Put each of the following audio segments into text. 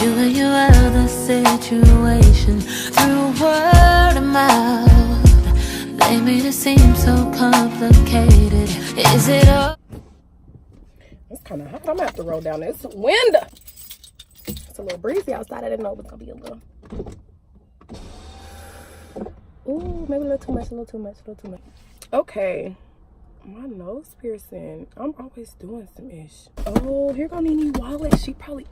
You and your other situation through word of mouth. They made it seem so complicated. Is it all? It's kind of hot. I'm gonna have to roll down this window. It's a little breezy outside. I didn't know it was gonna be a little. Ooh, maybe a little too much, a little too much, a little too much. Okay. My nose piercing. I'm always doing some ish. Oh, here go Nene wallet. She probably.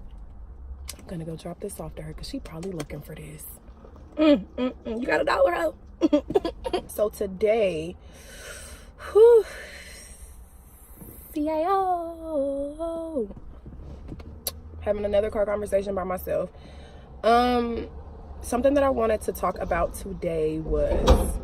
I'm gonna go drop this off to her because she probably looking for this. You got $1 out. So today, whew, CIO. Having another car conversation by myself. Something that I wanted to talk about today was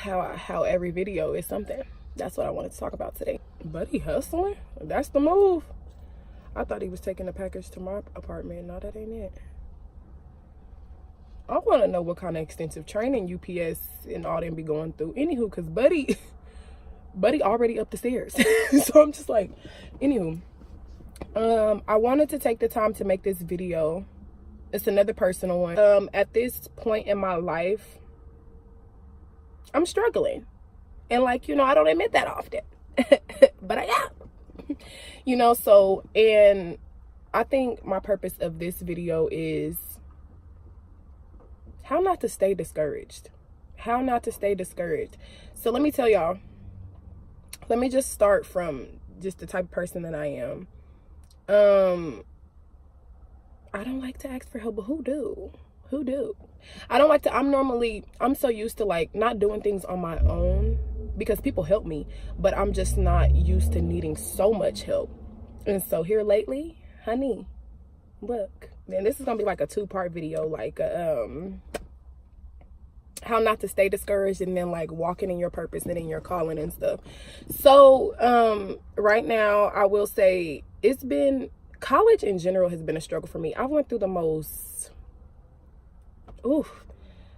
how every video is something. That's what I wanted to talk about today. Buddy hustling? That's the move. I thought he was taking a package to my apartment. No, that ain't it. I want to know what kind of extensive training UPS and all them be going through. Anywho, because Buddy already up the stairs. So I'm just like, anywho. I wanted to take the time to make this video. It's another personal one. At this point in my life, I'm struggling. And like, you know, I don't admit that often. But I am. You know, so, and I think my purpose of this video is how not to stay discouraged. How not to stay discouraged. So let me tell y'all. Let me just start from just the type of person that I am. I don't like to ask for help, but who do? Who do? I don't like to, I'm so used to like not doing things on my own because people help me, but I'm just not used to needing so much help. And so here lately, honey, look, man, this is gonna be like a 2-part video, like how not to stay discouraged and then like walking in your purpose and in your calling and stuff. So right now I will say college in general has been a struggle for me. I went through the most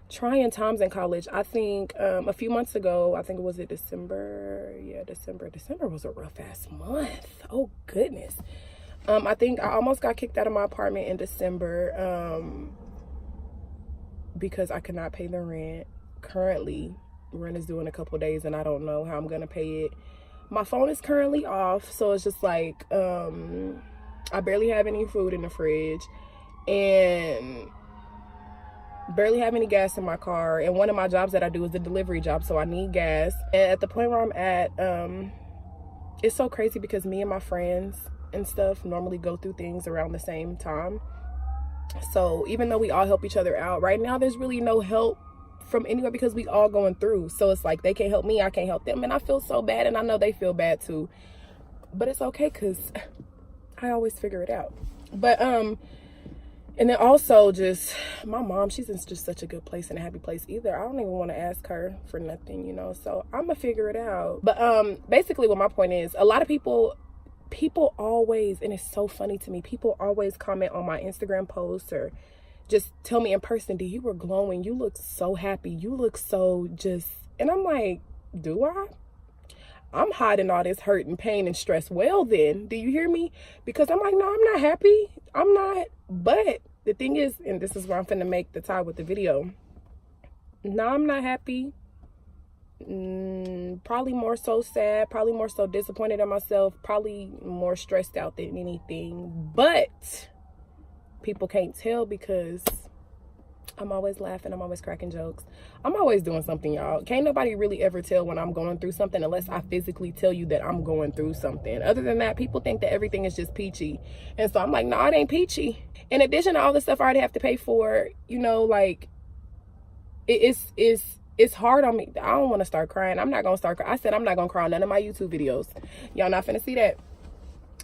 trying times in college. I think a few months ago, I think it was December. Yeah, December was a rough ass month. Oh goodness. I think I almost got kicked out of my apartment in December because I could not pay the rent. Currently, rent is due in a couple days and I don't know how I'm gonna pay it. My phone is currently off, so it's just like I barely have any food in the fridge and barely have any gas in my car, and one of my jobs that I do is a delivery job, so I need gas. And at the point where I'm at, it's so crazy because me and my friends and stuff normally go through things around the same time. So even though we all help each other out, right now there's really no help from anywhere because we all going through. So it's like they can't help me, I can't help them, and I feel so bad, and I know they feel bad too. But it's okay because I always figure it out. But and then also just my mom, she's in just such a good place and a happy place either. I don't even want to ask her for nothing, you know, so I'm gonna figure it out. But basically what my point is, a lot of people always, and it's so funny to me, people always comment on my Instagram posts or just tell me in person, D, you were glowing, you look so happy, you look so just, and I'm like, do I? I'm hiding all this hurt and pain and stress. Well then, do you hear me? Because I'm like, no, I'm not happy. I'm not. But the thing is, and this is where I'm finna make the tie with the video. No, I'm not happy. Probably more so sad. Probably more so disappointed in myself. Probably more stressed out than anything. But people can't tell because I'm always laughing. I'm always cracking jokes. I'm always doing something, y'all. Can't nobody really ever tell when I'm going through something unless I physically tell you that I'm going through something. Other than that, people think that everything is just peachy. And so I'm like, no, it ain't peachy. In addition to all the stuff I already have to pay for, you know, like, it's hard on me. I don't want to start crying. I'm not going to start crying. I said I'm not going to cry on none of my YouTube videos. Y'all not finna see that.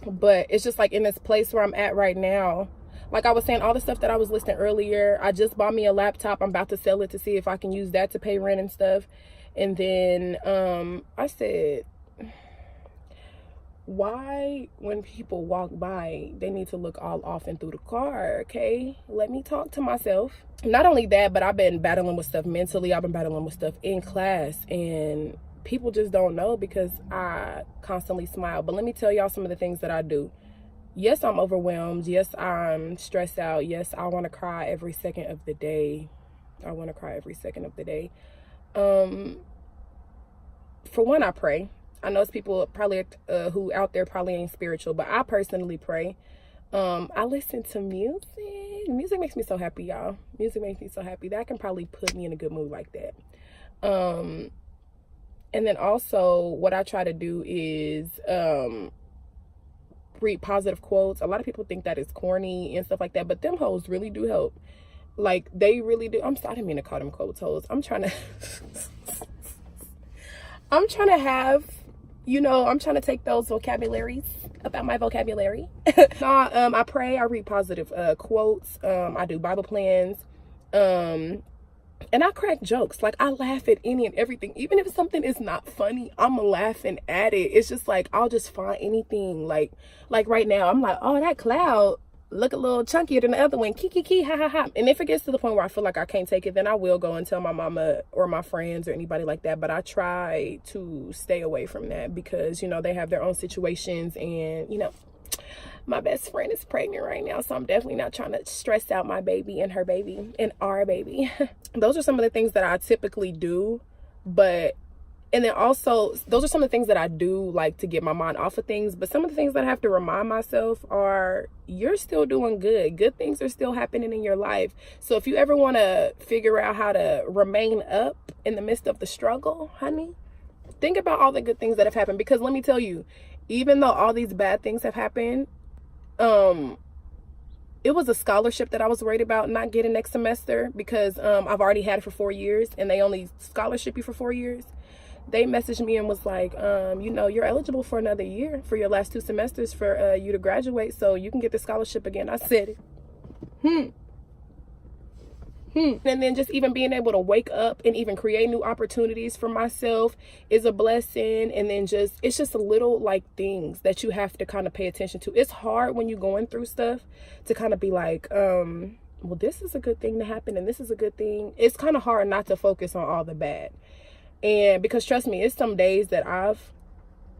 But it's just like in this place where I'm at right now. Like I was saying, all the stuff that I was listing earlier, I just bought me a laptop. I'm about to sell it to see if I can use that to pay rent and stuff. And then I said, why when people walk by, they need to look all off and through the car, okay? Let me talk to myself. Not only that, but I've been battling with stuff mentally. I've been battling with stuff in class. And people just don't know because I constantly smile. But let me tell y'all some of the things that I do. Yes, I'm overwhelmed. Yes, I'm stressed out. Yes, I want to cry every second of the day. I want to cry every second of the day. For one, I pray. I know it's people probably who out there probably ain't spiritual, but I personally pray. I listen to music. Music makes me so happy, y'all. Music makes me so happy. That can probably put me in a good mood like that. And then also what I try to do is read positive quotes. A lot of people think that it's corny and stuff like that, but them hoes really do help. Like, they really do. I didn't mean to call them quotes hoes. I'm trying to have, I'm trying to take those vocabularies about my vocabulary. I pray, I read positive quotes, I do Bible plans, and I crack jokes. Like, I laugh at any and everything. Even if something is not funny, I'm laughing at it. It's just like, I'll just find anything. Like right now, I'm like, oh, that cloud look a little chunkier than the other one. Kiki, ha, ha, ha. And if it gets to the point where I feel like I can't take it, then I will go and tell my mama or my friends or anybody like that. But I try to stay away from that because, they have their own situations. And, my best friend is pregnant right now, so I'm definitely not trying to stress out my baby and her baby and our baby. Those are some of the things that I typically do. And then also, those are some of the things that I do, like, to get my mind off of things. But some of the things that I have to remind myself are, you're still doing good. Good things are still happening in your life. So if you ever want to figure out how to remain up in the midst of the struggle, honey, think about all the good things that have happened. Because let me tell you, even though all these bad things have happened, it was a scholarship that I was worried about not getting next semester because I've already had it for 4 years and they only scholarship you for 4 years. They messaged me and was like, you're eligible for another year for your last 2 semesters for you to graduate, so you can get the scholarship again. I said it. And then just even being able to wake up and even create new opportunities for myself is a blessing. And then it's just a little like things that you have to kind of pay attention to. It's hard when you're going through stuff to kind of be like, well, this is a good thing to happen and this is a good thing. It's kind of hard not to focus on all the bad. And because trust me, it's some days that I've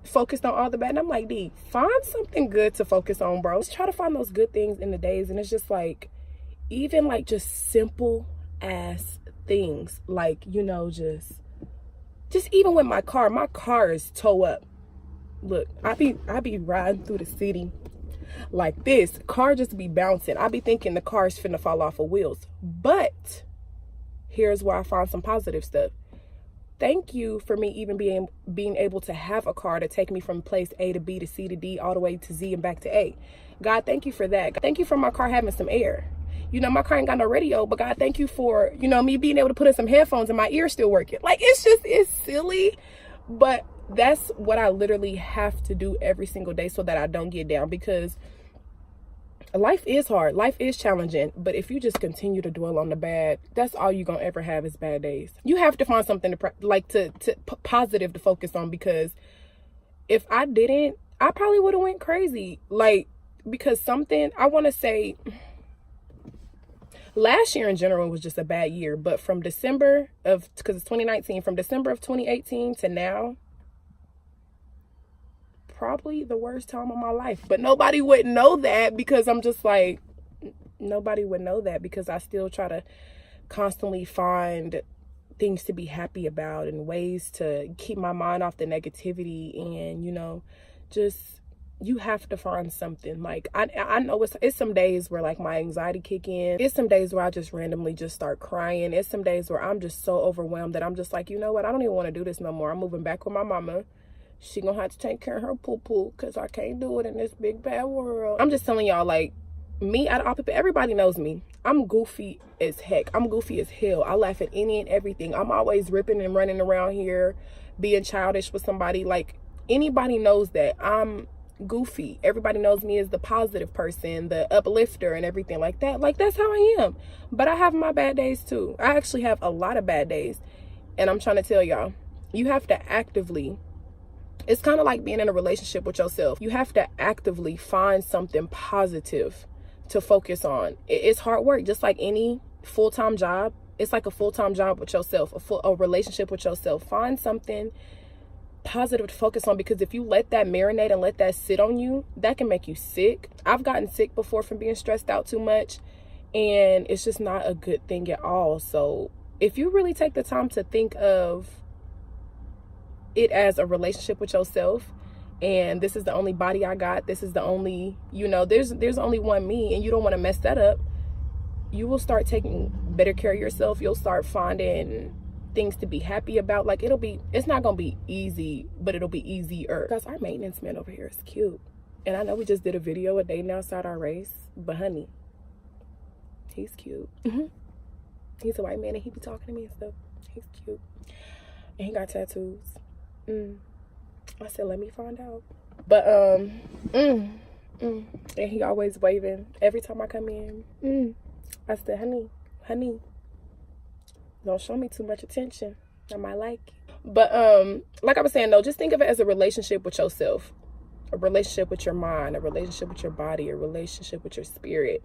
focused on all the bad and I'm like, D, find something good to focus on, bro. Just try to find those good things in the days. And it's just like, even like just simple ass things, like, just even with my car is toe up. Look, I be riding through the city like this, car just be bouncing. I be thinking the car's finna fall off of wheels. But here's where I found some positive stuff. Thank you for me even being able to have a car to take me from place A to B to C to D all the way to Z and back to A. God, thank you for that. Thank you for my car having some air. My car ain't got no radio, but God, thank you for, me being able to put in some headphones and my ears still working. Like, it's silly, but that's what I literally have to do every single day so that I don't get down, because life is hard. Life is challenging. But if you just continue to dwell on the bad, that's all you're going to ever have is bad days. You have to find something to positive to focus on, because if I didn't, I probably would have went crazy. Like, because I want to say last year in general was just a bad year. But from December because it's 2019, from December of 2018 to now, probably the worst time of my life. But nobody would know that because I'm just like, nobody would know that because I still try to constantly find things to be happy about and ways to keep my mind off the negativity. And, you have to find something. Like, I know it's some days where like my anxiety kick in. It's some days where I just randomly just start crying. It's some days where I'm just so overwhelmed that I'm just like, you know what? I don't even want to do this no more. I'm moving back with my mama. She gonna have to take care of her poo-poo because I can't do it in this big bad world. I'm just telling y'all, like, me, out of all people, everybody knows me. I'm goofy as heck. I'm goofy as hell. I laugh at any and everything. I'm always ripping and running around here, being childish with somebody. Like, anybody knows that I'm goofy. Everybody knows me as the positive person, the uplifter and everything like that. Like, that's how I am. But I have my bad days too. I actually have a lot of bad days. And I'm trying to tell y'all, you have to actively, it's kind of like being in a relationship with yourself. You have to actively find something positive to focus on. It's hard work, just like any full-time job. It's like a full-time job with yourself, a relationship with yourself. Find something positive to focus on, because if you let that marinate and let that sit on you, that can make you sick. I've gotten sick before from being stressed out too much, and it's just not a good thing at all. So if you really take the time to think of it as a relationship with yourself, and this is the only body I got, this is the only, you know, there's only one me, and you don't want to mess that up, you will start taking better care of yourself. You'll start finding things to be happy about. Like, it's not gonna be easy, but it'll be easier. Because our maintenance man over here is cute, and I know we just did a video a dating outside our race, but honey, he's cute. He's a white man, and he be talking to me and stuff. He's cute, and he got tattoos. I said, let me find out. But and he always waving every time I come in. I said, honey, don't show me too much attention. I might like it. But like I was saying though, just think of it as a relationship with yourself, a relationship with your mind, a relationship with your body, a relationship with your spirit.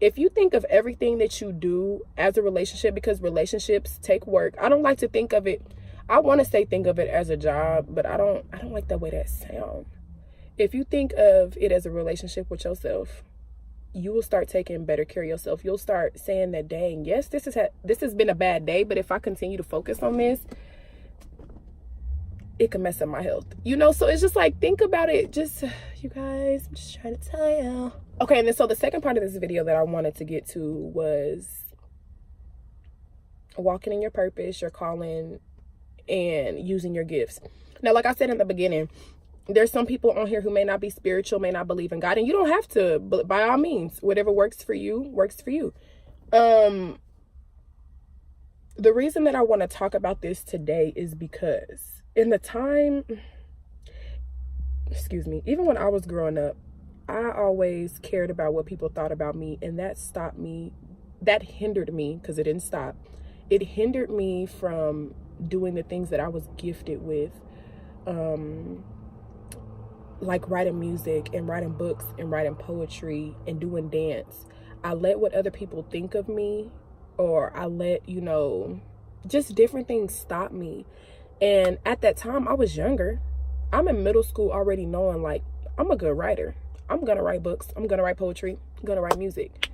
If you think of everything that you do as a relationship, because relationships take work. I don't like to think of it, I want to say think of it as a job, but I don't like the way that sounds. If you think of it as a relationship with yourself, you will start taking better care of yourself. You'll start saying that, dang, yes, this has been a bad day, but if I continue to focus on this, it can mess up my health. You know, so it's just like, think about it. Just, you guys, I'm just trying to tell you. Okay, and then so the second part of this video that I wanted to get to was walking in your purpose, your calling, and using your gifts. Now, like I said in the beginning, there's some people on here who may not be spiritual, may not believe in God, and you don't have to, but by all means, whatever works for you, works for you. The reason that I want to talk about this today is because in the time, even when I was growing up, I always cared about what people thought about me, and that hindered me, because it didn't stop. It hindered me from doing the things that I was gifted with, like writing music and writing books and writing poetry and doing dance. I let what other people think of me, or I let, you know, just different things stop me. And at that time, I was younger. I'm in middle school already knowing, like, I'm a good writer. I'm gonna write books. I'm gonna write poetry. I'm gonna write music.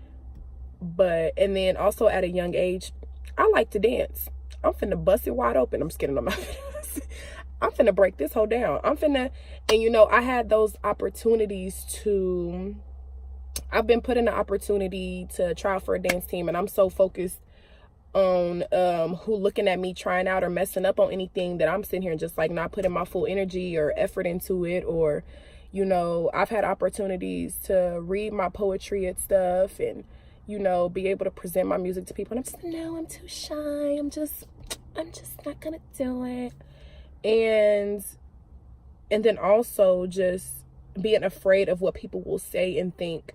And then also at a young age, I like to dance. I'm finna bust it wide open. I'm just kidding on my videos. I'm finna break this whole down. And you know, I had those opportunities I've been put in an opportunity to try out for a dance team, and I'm so focused on who looking at me trying out or messing up on anything that I'm sitting here and just like not putting my full energy or effort into it. Or, you know, I've had opportunities to read my poetry and stuff, and, you know, be able to present my music to people, and I'm just, no, I'm too shy. I'm just not gonna do it. And then also just being afraid of what people will say and think.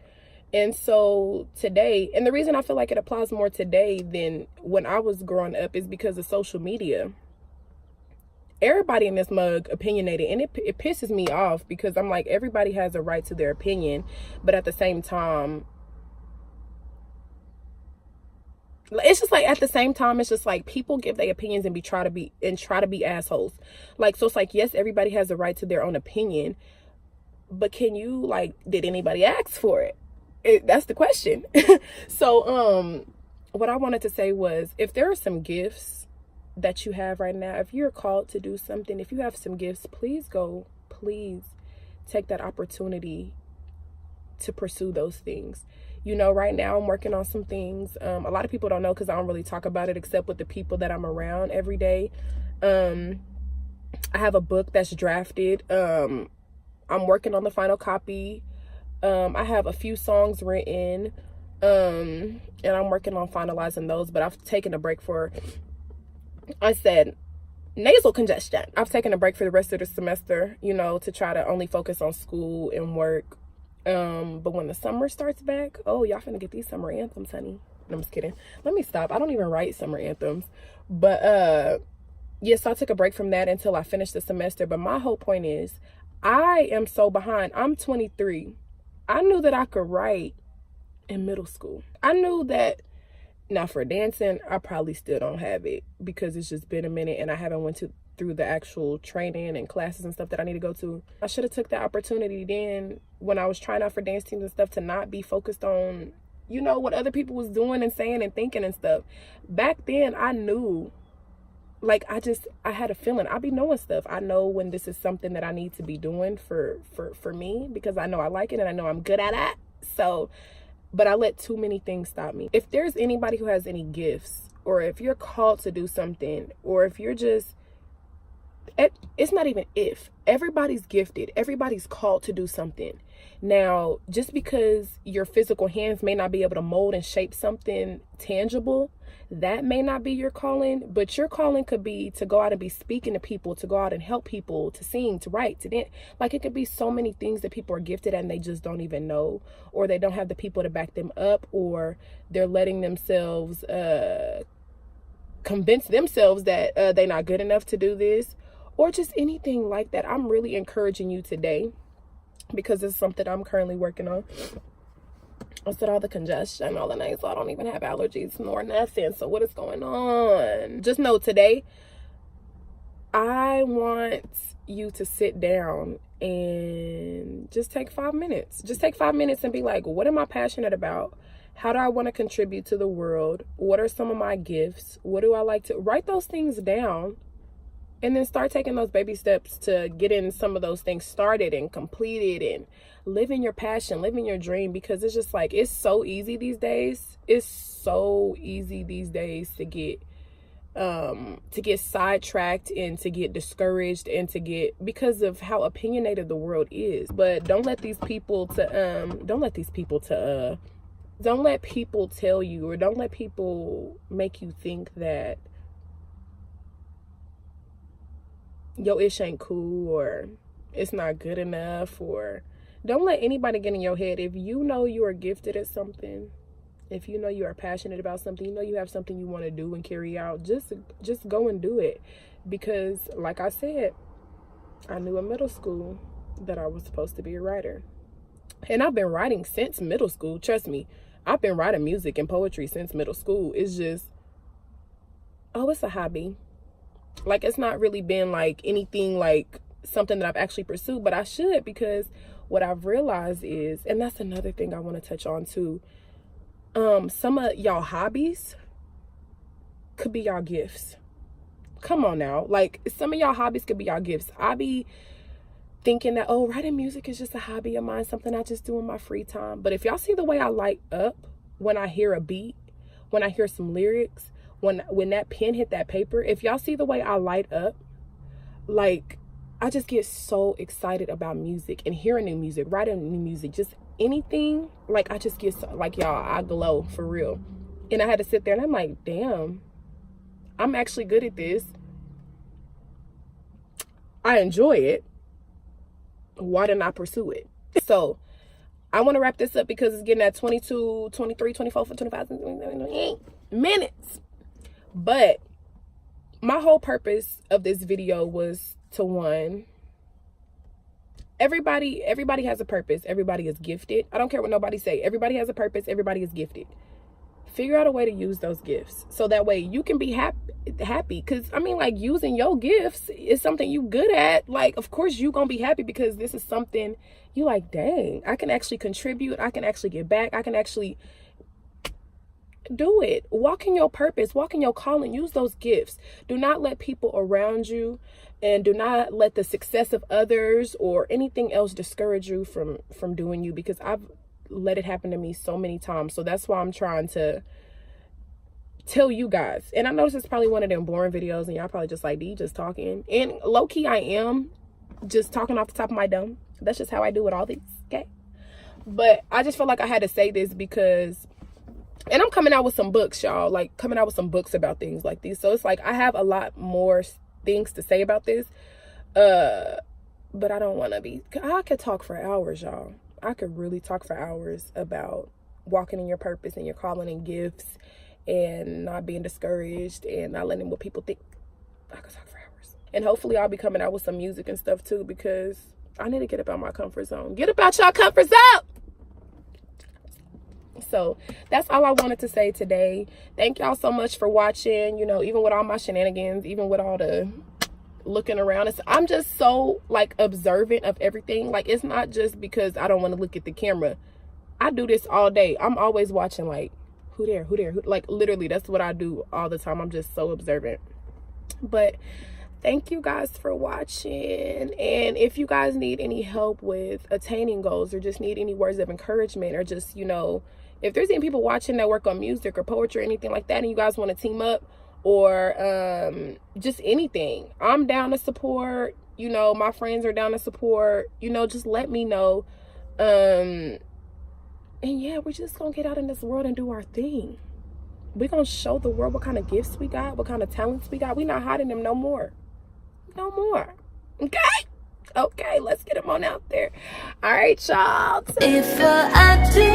And so today, and the reason I feel like it applies more today than when I was growing up is because of social media. Everybody in this mug opinionated, and it pisses me off, because I'm like, everybody has a right to their opinion, but at the same time, it's just like, it's just like people give their opinions and try to be assholes. Like, so it's like, yes, everybody has a right to their own opinion, but can you, like, did anybody ask for it? That's the question. So what I wanted to say was, if there are some gifts that you have right now, if you're called to do something, if you have some gifts, please take that opportunity to pursue those things. You know, right now I'm working on some things. A lot of people don't know, because I don't really talk about it except with the people that I'm around every day. I have a book that's drafted. I'm working on the final copy. I have a few songs written, and I'm working on finalizing those, but I've taken a break nasal congestion. I've taken a break for the rest of the semester, you know, to try to only focus on school and work. But when the summer starts back, oh, y'all finna get these summer anthems, honey. No, I'm just kidding. Let me stop. I don't even write summer anthems. But yes, I took a break from that until I finished the semester. But my whole point is, I am so behind. I'm 23. I knew that I could write in middle school. I knew that Now for dancing, I probably still don't have it because it's just been a minute and I haven't went through the actual training and classes and stuff that I need to go to. I should have took the opportunity then when I was trying out for dance teams and stuff to not be focused on, you know, what other people was doing and saying and thinking and stuff. Back then I knew, like, I had a feeling. I be knowing stuff. I know when this is something that I need to be doing for me, because I know I like it and I know I'm good at it. So, but I let too many things stop me. If there's anybody who has any gifts, or if you're called to do something, or if you're just, it's not even if. Everybody's gifted. Everybody's called to do something. Now, just because your physical hands may not be able to mold and shape something tangible, that may not be your calling, but your calling could be to go out and be speaking to people, to go out and help people, to sing, to write, to dance. Like, it could be so many things that people are gifted at and they just don't even know, or they don't have the people to back them up, or they're letting themselves convince themselves that they're not good enough to do this, or just anything like that. I'm really encouraging you today, because it's something I'm currently working on. I said all the congestion, all the nights, I don't even have allergies nor nothing. So what is going on? Just know today, I want you to sit down and just take 5 minutes. Just take 5 minutes and be like, what am I passionate about? How do I want to contribute to the world? What are some of my gifts? What do I like to write those things down? And then start taking those baby steps to getting some of those things started and completed and living your passion, living your dream. Because it's just like, it's so easy these days. It's so easy these days to get sidetracked and to get discouraged and to get, because of how opinionated the world is. But don't let people tell you, or don't let people make you think that your ish ain't cool, or it's not good enough, or don't let anybody get in your head. If you know you are gifted at something, if you know you are passionate about something, you know you have something you want to do and carry out, just go and do it. Because like I said, I knew in middle school that I was supposed to be a writer, and I've been writing since middle school. Trust me, I've been writing music and poetry since middle school. It's just, it's a hobby. Like, it's not really been like anything like something that I've actually pursued, but I should, because what I've realized is, and that's another thing I want to touch on too, some of y'all hobbies could be y'all gifts. Come on now. Like, some of y'all hobbies could be y'all gifts. I be thinking that, writing music is just a hobby of mine, something I just do in my free time. But if y'all see the way I light up when I hear a beat, when I hear some lyrics, when that pen hit that paper, if y'all see the way I light up, like, I just get so excited about music and hearing new music, writing new music, just anything. Like, I just get so, like, y'all, I glow for real. And I had to sit there and I'm like, damn, I'm actually good at this. I enjoy it. Why didn't I pursue it? So I want to wrap this up because it's getting at 22, 23, 24, 25 minutes. But my whole purpose of this video was to, one, everybody has a purpose. Everybody is gifted. I don't care what nobody say. Everybody has a purpose. Everybody is gifted. Figure out a way to use those gifts so that way you can be happy. Because, I mean, like, using your gifts is something you good at. Like, of course you gonna be happy because this is something you like, dang, I can actually contribute. I can actually give back. I can actually do it. Walk in your purpose, walk in your calling, use those gifts. Do not let people around you, and do not let the success of others or anything else discourage you from doing you, because I've let it happen to me so many times. So that's why I'm trying to tell you guys. And I know this is probably one of them boring videos and y'all probably just like, D just talking. And low-key I am just talking off the top of my dome. That's just how I do with all these, okay? But I just feel like I had to say this because, and I'm coming out with some books, y'all, like coming out with some books about things like these. So it's like I have a lot more things to say about this. But I don't want to be, I could talk for hours, y'all. I could really talk for hours about walking in your purpose and your calling and gifts and not being discouraged and not letting what people think. I could talk for hours. And hopefully I'll be coming out with some music and stuff too, because I need to get up out my comfort zone. Get up out y'all comfort zone. So that's all I wanted to say today. Thank y'all so much for watching. You know, even with all my shenanigans, even with all the looking around, I'm just so like observant of everything. Like, it's not just because I don't want to look at the camera. I do this all day. I'm always watching, like, who there, like, literally, that's what I do all the time. I'm just so observant. But thank you guys for watching. And if you guys need any help with attaining goals, or just need any words of encouragement, or just, you know, if there's any people watching that work on music or poetry or anything like that, and you guys want to team up, or just anything, I'm down to support. You know, my friends are down to support. You know, just let me know. And yeah, we're just gonna get out in this world and do our thing. We're gonna show the world what kind of gifts we got, what kind of talents we got. We're not hiding them no more. Okay, let's get them on out there. All right, y'all. If I do